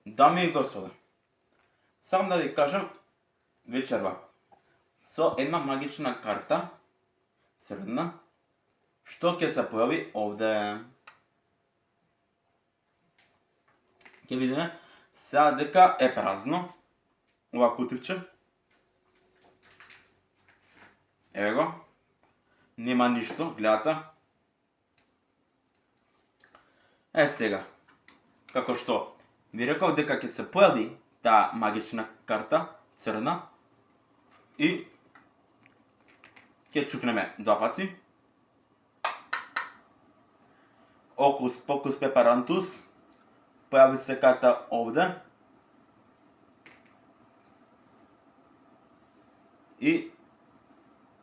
Дами и господа, сакам да ви кажам вечерва со една магична карта, црвена, што ќе се појави овде. Ќе видиме сега дека е празно ова кутивче. Еве го. Нема ништо, гледате. Сега, како што ви реков дека ќе се појави таа магична карта, црна, и ќе чукнеме два пати. Окус покус пеперантус, појави се карта овде. И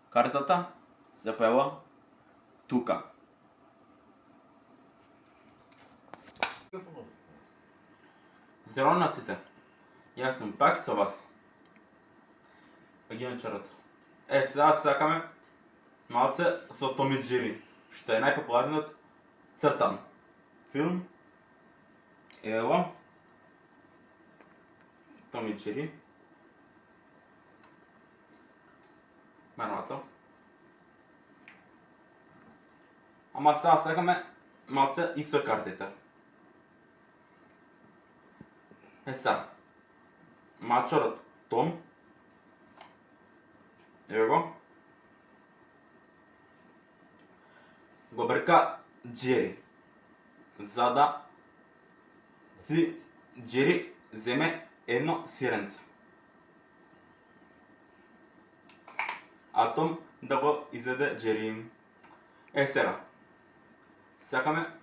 картата се појава тука. Здраво на сите. Јас сум пак со вас. Агенчарот. Сега сакаме малце со Том и Џери, што е најпопуларниот цртан филм. Ево. Том и Џери. Мармато. Ама сега сакаме малце и со картите. Сега, мачорот Том, еве го брка Џери, за да си Џери земе едно сиренце, а Том да го изведе Џери. Сега, сакаме.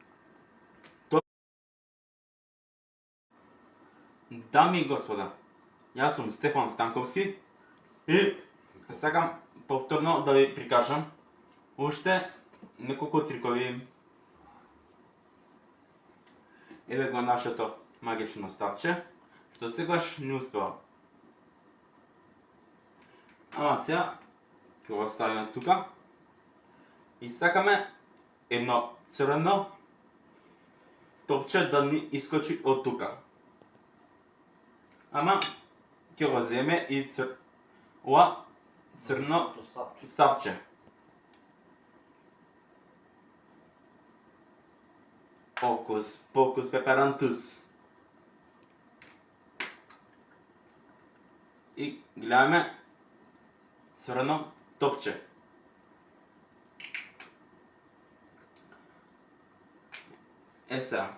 Дами и господа, јас сум Стефан Станковски и сакам повторно да ви прикажам уште неколку трикови. Еве го нашето магично стапче, што сегаш не успева. Ама сега ќе го ставиме тука и сакаме едно црвено топче да ни искочи од тука. Ама ќе го земе и ова црно стапче. Окус покус пеперантус. И гледаме црно топче. Сега